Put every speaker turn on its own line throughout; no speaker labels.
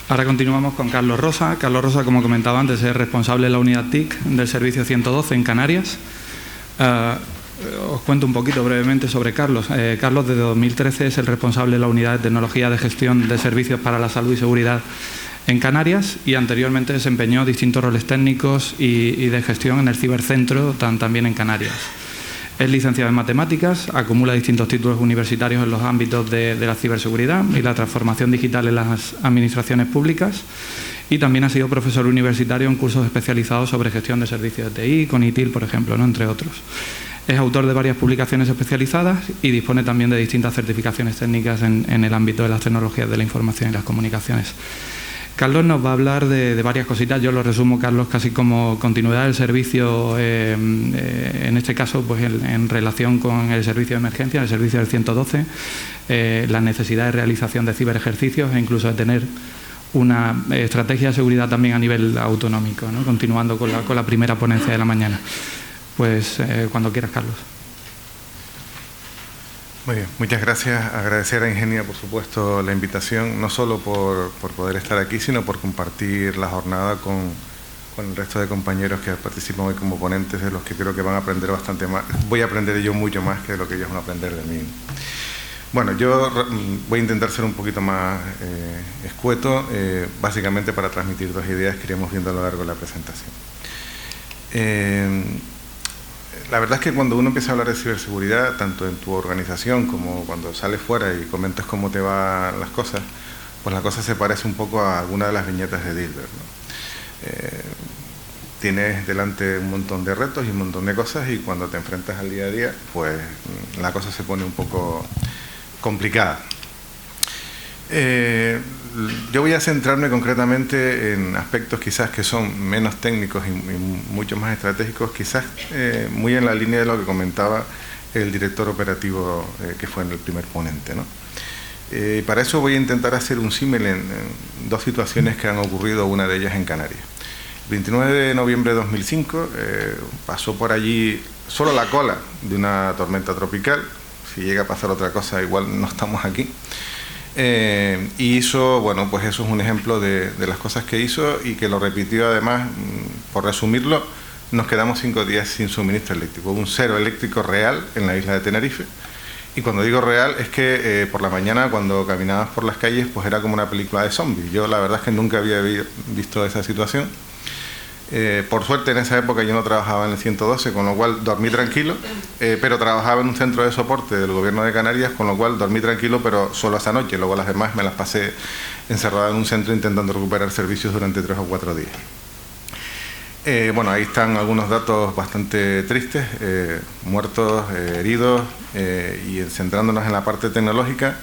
Ahora continuamos con Carlos Rosa. Carlos Rosa, como comentaba antes, es responsable de la unidad TIC del Servicio 112 en Canarias. Os cuento un poquito brevemente sobre Carlos. Carlos, desde 2013, es el responsable de la unidad de tecnología de gestión de servicios para la salud y seguridad en Canarias, y anteriormente desempeñó distintos roles técnicos y de gestión en el cibercentro, también en Canarias. Es licenciado en matemáticas, acumula distintos títulos universitarios en los ámbitos de la ciberseguridad y la transformación digital en las administraciones públicas, y también ha sido profesor universitario en cursos especializados sobre gestión de servicios de TI, con ITIL, por ejemplo, ¿no?, entre otros. Es autor de varias publicaciones especializadas y dispone también de distintas certificaciones técnicas en el ámbito de las tecnologías de la información y las comunicaciones. Carlos nos va a hablar de varias cositas. Yo lo resumo, Carlos, casi como continuidad del servicio, en este caso pues en relación con el servicio de emergencia, el servicio del 112, la necesidad de realización de ciberejercicios e incluso de tener una estrategia de seguridad también a nivel autonómico, ¿no?, continuando con la primera ponencia de la mañana. Pues cuando quieras, Carlos.
Muy bien, muchas gracias. Agradecer a Ingenia, por supuesto, la invitación, no solo por poder estar aquí, sino por compartir la jornada con el resto de compañeros que participan hoy como ponentes, de los que creo que van a aprender bastante más. Voy a aprender yo mucho más que de lo que ellos van a aprender de mí. Bueno, yo voy a intentar ser un poquito más escueto, básicamente para transmitir dos ideas que iremos viendo a lo largo de la presentación. La verdad es que cuando uno empieza a hablar de ciberseguridad, tanto en tu organización como cuando sales fuera y comentas cómo te van las cosas, pues la cosa se parece un poco a alguna de las viñetas de Dilbert, ¿no? Tienes delante un montón de retos y un montón de cosas, y cuando te enfrentas al día a día, pues la cosa se pone un poco complicada. Yo voy a centrarme concretamente en aspectos quizás que son menos técnicos y mucho más estratégicos, quizás muy en la línea de lo que comentaba el director operativo que fue en el primer ponente, ¿no? Para eso voy a intentar hacer un símil en dos situaciones que han ocurrido, una de ellas en Canarias. El 29 de noviembre de 2005 pasó por allí solo la cola de una tormenta tropical. Si llega a pasar otra cosa, igual no estamos aquí. Y hizo, bueno, pues eso es un ejemplo de las cosas que hizo, y que lo repitió además. Por resumirlo, nos quedamos 5 días sin suministro eléctrico. Hubo un cero eléctrico real en la isla de Tenerife, y cuando digo real es que por la mañana, cuando caminabas por las calles, pues era como una película de zombies. Yo la verdad es que nunca había visto esa situación. Por suerte en esa época yo no trabajaba en el 112, con lo cual dormí tranquilo, pero trabajaba en un centro de soporte del gobierno de Canarias, con lo cual dormí tranquilo, pero solo esa noche. Luego las demás me las pasé encerrada en un centro intentando recuperar servicios durante 3 o 4 días. Bueno, ahí están algunos datos bastante tristes, muertos, heridos, y centrándonos en la parte tecnológica,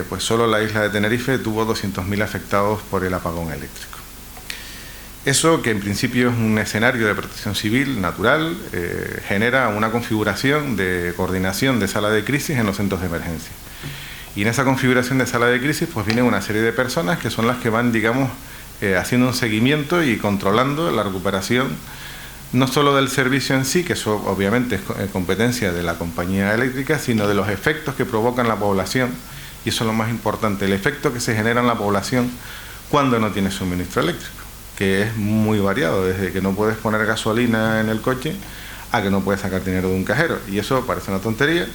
pues solo la isla de Tenerife tuvo 200.000 afectados por el apagón eléctrico. Eso, que en principio es un escenario de protección civil natural, genera una configuración de coordinación de sala de crisis en los centros de emergencia. Y en esa configuración de sala de crisis pues vienen una serie de personas que son las que van, digamos, haciendo un seguimiento y controlando la recuperación, no solo del servicio en sí, que eso obviamente es competencia de la compañía eléctrica, sino de los efectos que provocan la población, y eso es lo más importante, el efecto que se genera en la población cuando no tiene suministro eléctrico, que es muy variado, desde que no puedes poner gasolina en el coche a que no puedes sacar dinero de un cajero. Y eso parece una tontería,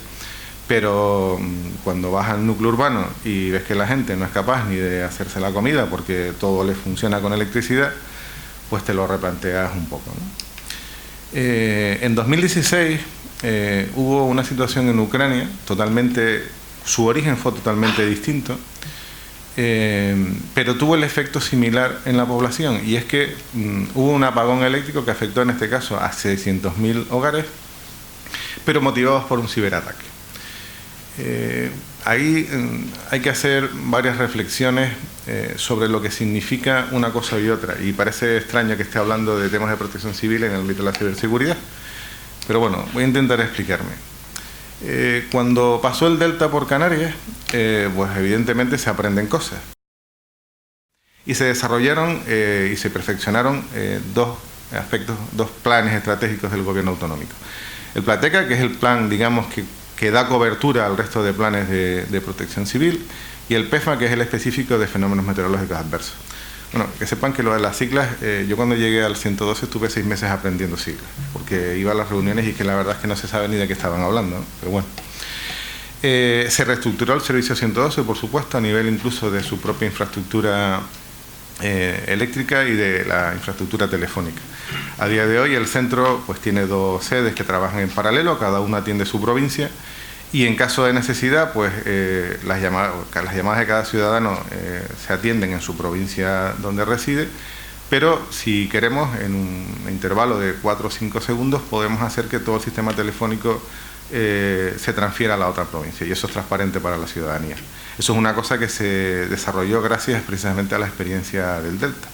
pero cuando vas al núcleo urbano y ves que la gente no es capaz ni de hacerse la comida porque todo le funciona con electricidad, pues te lo replanteas un poco, ¿no? En 2016 hubo una situación en Ucrania, su origen fue totalmente distinto, pero tuvo el efecto similar en la población, y es que hubo un apagón eléctrico que afectó en este caso a 600.000 hogares, pero motivados por un ciberataque. Ahí hay que hacer varias reflexiones sobre lo que significa una cosa y otra, y parece extraño que esté hablando de temas de protección civil en el ámbito de la ciberseguridad, pero bueno, voy a intentar explicarme. Cuando pasó el Delta por Canarias, pues evidentemente se aprenden cosas. Y se desarrollaron y se perfeccionaron dos planes estratégicos del gobierno autonómico. El Plateca, que es el plan, digamos, que da cobertura al resto de planes de protección civil, y el PEFMA, que es el específico de fenómenos meteorológicos adversos. Bueno, que sepan que lo de las siglas, yo cuando llegué al 112 estuve 6 meses aprendiendo siglas, porque iba a las reuniones y que la verdad es que no se sabe ni de qué estaban hablando, ¿no? Pero bueno. Se reestructuró el servicio 112, por supuesto, a nivel incluso de su propia infraestructura eléctrica y de la infraestructura telefónica. A día de hoy el centro pues tiene 2 sedes que trabajan en paralelo, cada una atiende su provincia, y en caso de necesidad pues las llamadas de cada ciudadano se atienden en su provincia donde reside, pero si queremos, en un intervalo de 4 o 5 segundos podemos hacer que todo el sistema telefónico se transfiera a la otra provincia, y eso es transparente para la ciudadanía. Eso es una cosa que se desarrolló gracias precisamente a la experiencia del Delta.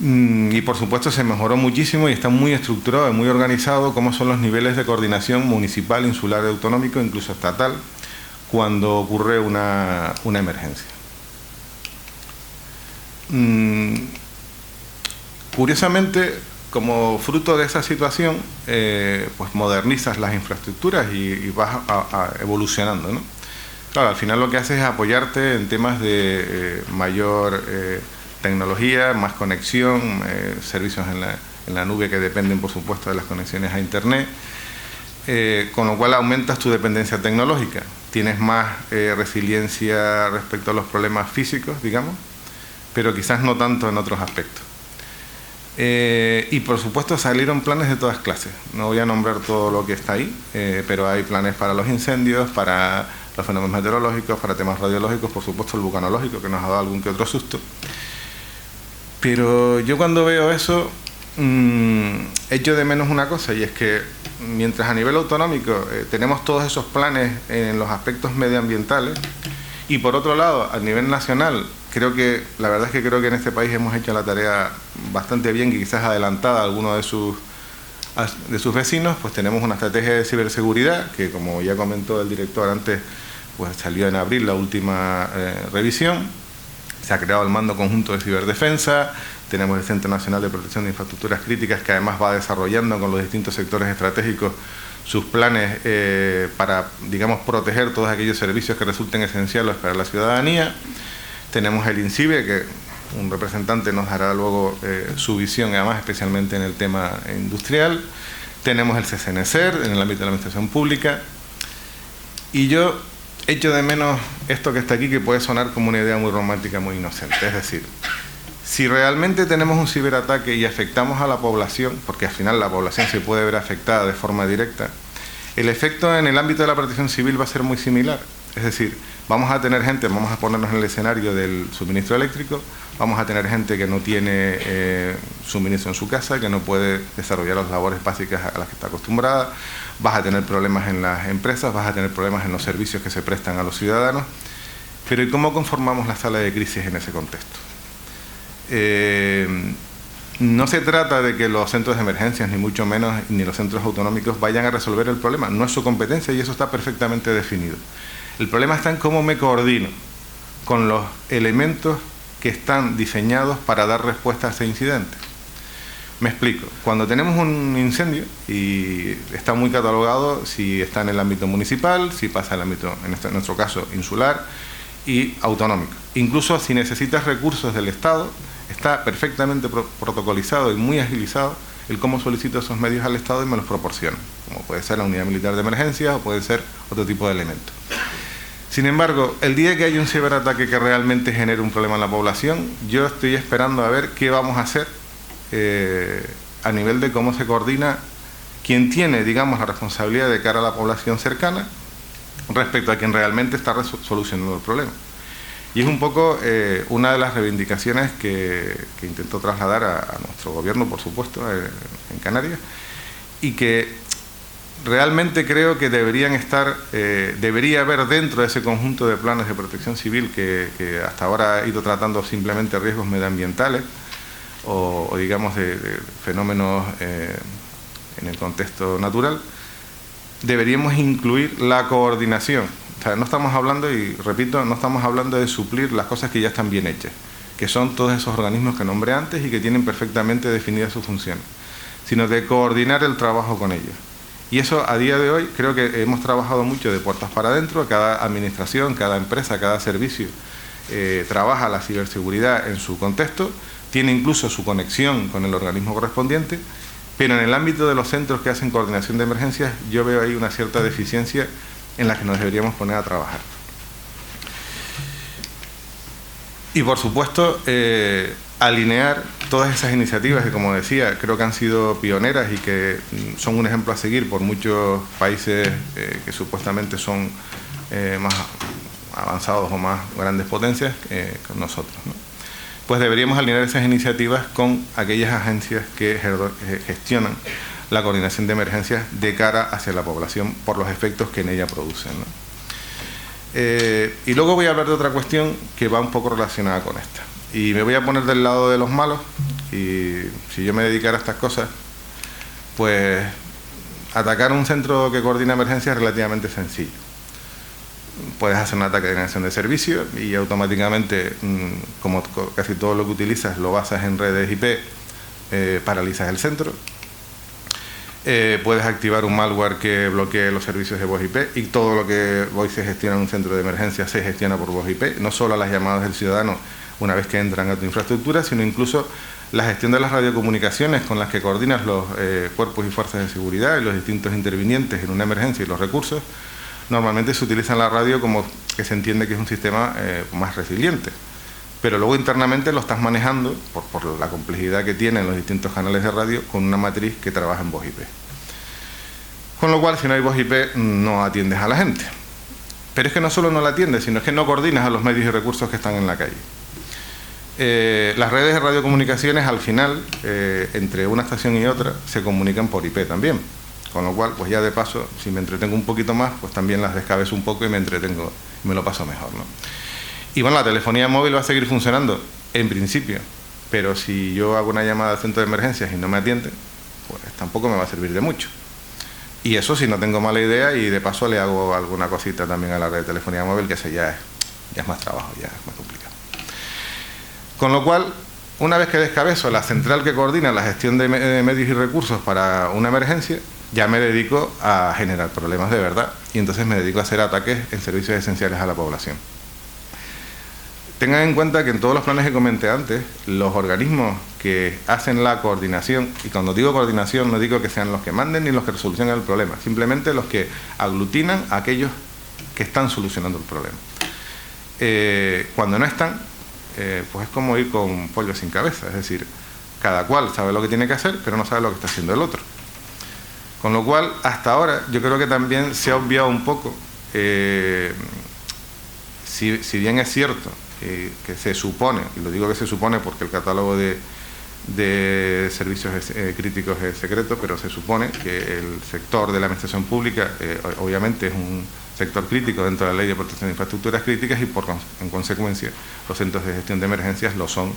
Y por supuesto se mejoró muchísimo y está muy estructurado y muy organizado cómo son los niveles de coordinación municipal, insular, autonómico, incluso estatal, cuando ocurre una emergencia. Curiosamente, como fruto de esa situación, pues modernizas las infraestructuras y vas evolucionando, ¿no? Claro, al final lo que haces es apoyarte en temas de mayor tecnología, más conexión, servicios en la nube que dependen, por supuesto, de las conexiones a Internet, con lo cual aumentas tu dependencia tecnológica. Tienes más resiliencia respecto a los problemas físicos, digamos, pero quizás no tanto en otros aspectos. Y por supuesto salieron planes de todas clases. No voy a nombrar todo lo que está ahí, pero hay planes para los incendios, para los fenómenos meteorológicos, para temas radiológicos, por supuesto el vulcanológico, que nos ha dado algún que otro susto. Pero yo cuando veo eso, echo de menos una cosa, y es que mientras a nivel autonómico tenemos todos esos planes en los aspectos medioambientales, y por otro lado, a nivel nacional, la verdad es que creo que en este país hemos hecho la tarea bastante bien, y quizás adelantada a algunos de sus vecinos, pues tenemos una estrategia de ciberseguridad, que como ya comentó el director antes, pues salió en abril la última revisión. Se ha creado el Mando Conjunto de Ciberdefensa, tenemos el Centro Nacional de Protección de Infraestructuras Críticas, que además va desarrollando con los distintos sectores estratégicos sus planes para, digamos, proteger todos aquellos servicios que resulten esenciales para la ciudadanía. Tenemos el INCIBE, que un representante nos dará luego su visión, además especialmente en el tema industrial. Tenemos el CCNSER en el ámbito de la administración pública. Y yo echo de menos esto que está aquí, que puede sonar como una idea muy romántica, muy inocente. Es decir, si realmente tenemos un ciberataque y afectamos a la población, porque al final la población se puede ver afectada de forma directa, el efecto en el ámbito de la protección civil va a ser muy similar. Es decir, vamos a tener gente, vamos a ponernos en el escenario del suministro eléctrico, vamos a tener gente que no tiene suministro en su casa, que no puede desarrollar las labores básicas a las que está acostumbrada, vas a tener problemas en las empresas, vas a tener problemas en los servicios que se prestan a los ciudadanos. Pero ¿y cómo conformamos la sala de crisis en ese contexto? No se trata de que los centros de emergencias, ni mucho menos, ni los centros autonómicos vayan a resolver el problema. No es su competencia y eso está perfectamente definido. El problema está en cómo me coordino con los elementos que están diseñados para dar respuesta a ese incidente. Me explico. Cuando tenemos un incendio, y está muy catalogado si está en el ámbito municipal, si pasa en el ámbito, en nuestro caso, insular y autonómico. Incluso si necesitas recursos del Estado, está perfectamente protocolizado y muy agilizado el cómo solicito esos medios al Estado y me los proporciona, como puede ser la unidad militar de emergencia o puede ser otro tipo de elementos. Sin embargo, el día que haya un ciberataque que realmente genere un problema en la población, yo estoy esperando a ver qué vamos a hacer a nivel de cómo se coordina quien tiene, digamos, la responsabilidad de cara a la población cercana respecto a quien realmente está solucionando el problema. Y es un poco una de las reivindicaciones que intentó trasladar a nuestro gobierno, por supuesto, en Canarias, y que realmente creo que debería haber dentro de ese conjunto de planes de protección civil que hasta ahora ha ido tratando simplemente riesgos medioambientales o digamos de fenómenos en el contexto natural, deberíamos incluir la coordinación. O sea, no estamos hablando, y repito, no estamos hablando de suplir las cosas que ya están bien hechas, que son todos esos organismos que nombré antes y que tienen perfectamente definidas sus funciones, sino de coordinar el trabajo con ellos. Y eso a día de hoy creo que hemos trabajado mucho de puertas para adentro. Cada administración, cada empresa, cada servicio trabaja la ciberseguridad en su contexto, tiene incluso su conexión con el organismo correspondiente, pero en el ámbito de los centros que hacen coordinación de emergencias yo veo ahí una cierta deficiencia en la que nos deberíamos poner a trabajar. Y por supuesto, alinear todas esas iniciativas que, como decía, creo que han sido pioneras y que son un ejemplo a seguir por muchos países que supuestamente son más avanzados o más grandes potencias con nosotros, ¿no? Pues deberíamos alinear esas iniciativas con aquellas agencias que gestionan la coordinación de emergencias de cara hacia la población por los efectos que en ella producen, ¿no? Y luego voy a hablar de otra cuestión que va un poco relacionada con esta. Y me voy a poner del lado de los malos, y si yo me dedicara a estas cosas, pues atacar un centro que coordina emergencias es relativamente sencillo. Puedes hacer un ataque de negación de servicio y automáticamente, como casi todo lo que utilizas lo basas en redes IP, paralizas el centro. Puedes activar un malware que bloquee los servicios de voz IP, y todo lo que hoy se gestiona en un centro de emergencia se gestiona por voz IP, no solo las llamadas del ciudadano una vez que entran a tu infraestructura, sino incluso la gestión de las radiocomunicaciones con las que coordinas los cuerpos y fuerzas de seguridad y los distintos intervinientes en una emergencia y los recursos. Normalmente se utiliza la radio como que se entiende que es un sistema más resiliente, pero luego internamente lo estás manejando por la complejidad que tienen los distintos canales de radio con una matriz que trabaja en voz IP. Con lo cual, si no hay voz IP, no atiendes a la gente. Pero es que no solo no la atiendes, sino es que no coordinas a los medios y recursos que están en la calle. Las redes de radiocomunicaciones, al final, entre una estación y otra, se comunican por IP también. Con lo cual, pues ya de paso, si me entretengo un poquito más, pues también las descabezo un poco y me entretengo, me lo paso mejor, ¿no? Y bueno, la telefonía móvil va a seguir funcionando, en principio, pero si yo hago una llamada al centro de emergencias y no me atiende, pues tampoco me va a servir de mucho. Y eso si no tengo mala idea, y de paso le hago alguna cosita también a la red de telefonía móvil, que eso ya es más trabajo, ya es más complicado. Con lo cual, una vez que descabezo la central que coordina la gestión de medios y recursos para una emergencia, ya me dedico a generar problemas de verdad, y entonces me dedico a hacer ataques en servicios esenciales a la población. Tengan en cuenta que en todos los planes que comenté antes, los organismos que hacen la coordinación, y cuando digo coordinación no digo que sean los que manden ni los que solucionan el problema, simplemente los que aglutinan a aquellos que están solucionando el problema. Cuando no están, pues es como ir con pollo sin cabeza, es decir, cada cual sabe lo que tiene que hacer, pero no sabe lo que está haciendo el otro. Con lo cual, hasta ahora, yo creo que también se ha obviado un poco, si bien es cierto que se supone, y lo digo que se supone porque el catálogo de servicios críticos es secreto, pero se supone que el sector de la administración pública obviamente es un sector crítico dentro de la Ley de Protección de Infraestructuras Críticas, y en consecuencia los centros de gestión de emergencias lo son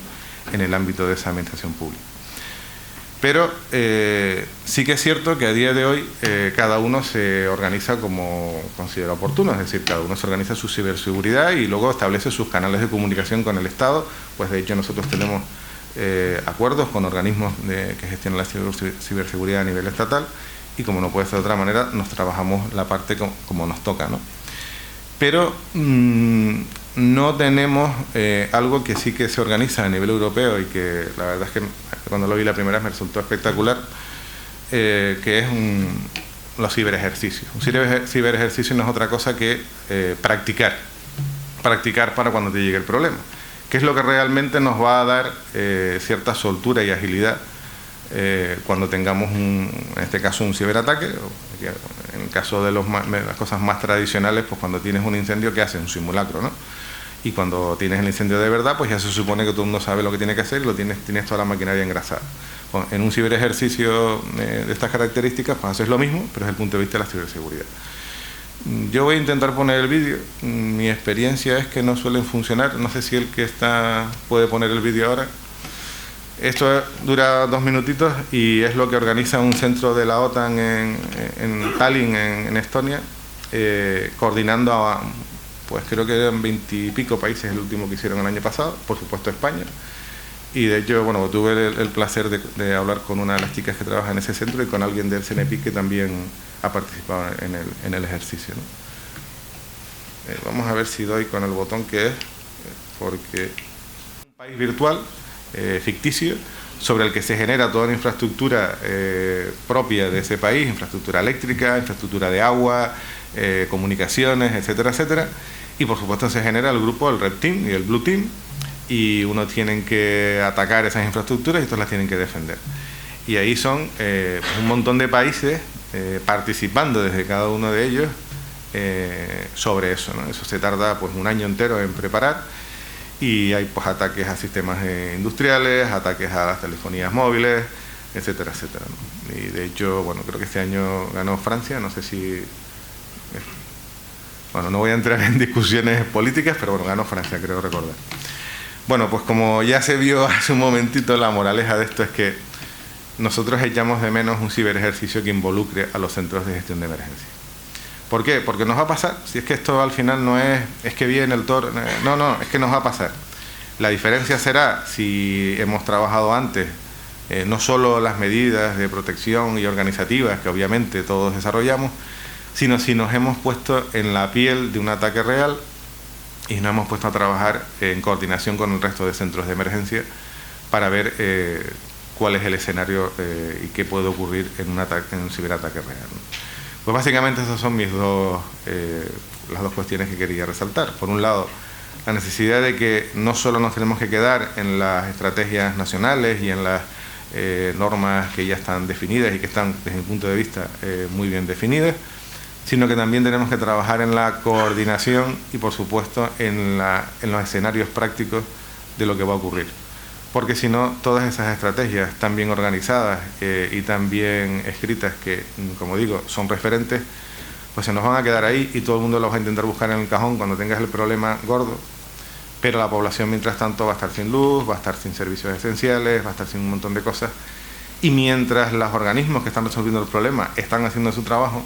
en el ámbito de esa administración pública. Pero sí que es cierto que a día de hoy cada uno se organiza como considera oportuno, es decir, cada uno se organiza su ciberseguridad y luego establece sus canales de comunicación con el Estado. Pues de hecho nosotros tenemos acuerdos con organismos que gestionan la ciberseguridad a nivel estatal, y como no puede ser de otra manera, nos trabajamos la parte como nos toca, ¿no? Pero no tenemos algo que sí que se organiza a nivel europeo, y que la verdad es que cuando lo vi la primera vez me resultó espectacular, que es los ciberejercicios. Un ciberejercicio no es otra cosa que practicar para cuando te llegue el problema, que es lo que realmente nos va a dar cierta soltura y agilidad cuando tengamos, en este caso, un ciberataque. En el caso de las cosas más tradicionales, pues cuando tienes un incendio, ¿qué haces? Un simulacro, ¿no? Y cuando tienes el incendio de verdad, pues ya se supone que todo el mundo sabe lo que tiene que hacer y tienes toda la maquinaria engrasada. Bueno, en un ciberejercicio de estas características, pues haces lo mismo, pero desde el punto de vista de la ciberseguridad. Yo voy a intentar poner el vídeo. Mi experiencia es que no suelen funcionar. No sé si el que está puede poner el vídeo ahora. Esto dura 2 minutitos y es lo que organiza un centro de la OTAN en Tallinn, en Estonia, coordinando a, pues creo que eran 20 y pico países el último que hicieron el año pasado, por supuesto España. Y de hecho, bueno, tuve el placer de hablar con una de las chicas que trabaja en ese centro y con alguien del CNPIC que también ha participado en el ejercicio, ¿no? Vamos a ver si doy con el botón que es, porque un país virtual, ficticio, sobre el que se genera toda la infraestructura propia de ese país, infraestructura eléctrica, infraestructura de agua, comunicaciones, etcétera, etcétera. Y por supuesto se genera el grupo, el Red Team y el Blue Team, y uno tienen que atacar esas infraestructuras y otros las tienen que defender. Y ahí son un montón de países participando desde cada uno de ellos sobre eso, ¿no? Eso se tarda pues un año entero en preparar, y hay pues ataques a sistemas industriales, ataques a las telefonías móviles, etcétera, etcétera, ¿no? Y de hecho, bueno, creo que este año ganó Francia, no sé si... Bueno, no voy a entrar en discusiones políticas, pero bueno, ganó Francia, creo recordar. Bueno, pues como ya se vio hace un momentito, la moraleja de esto es que nosotros echamos de menos un ciberejercicio que involucre a los centros de gestión de emergencia. ¿Por qué? Porque nos va a pasar. Si es que esto al final no es que viene el toro, no, es que nos va a pasar. La diferencia será si hemos trabajado antes no solo las medidas de protección y organizativas que obviamente todos desarrollamos, sino si nos hemos puesto en la piel de un ataque real y nos hemos puesto a trabajar en coordinación con el resto de centros de emergencia para ver cuál es el escenario y qué puede ocurrir en un ciberataque real, ¿no? Pues básicamente esas son las dos cuestiones que quería resaltar. Por un lado, la necesidad de que no solo nos tenemos que quedar en las estrategias nacionales y en las normas que ya están definidas y que están, desde mi punto de vista, muy bien definidas, sino que también tenemos que trabajar en la coordinación y, por supuesto, en los escenarios prácticos de lo que va a ocurrir. Porque si no, todas esas estrategias tan bien organizadas y tan bien escritas, que, como digo, son referentes, pues se nos van a quedar ahí y todo el mundo los va a intentar buscar en el cajón cuando tengas el problema gordo, pero la población, mientras tanto, va a estar sin luz, va a estar sin servicios esenciales, va a estar sin un montón de cosas, y mientras los organismos que están resolviendo el problema están haciendo su trabajo,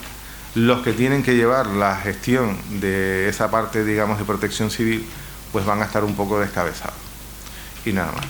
los que tienen que llevar la gestión de esa parte, digamos, de protección civil, pues van a estar un poco descabezados. Y nada más.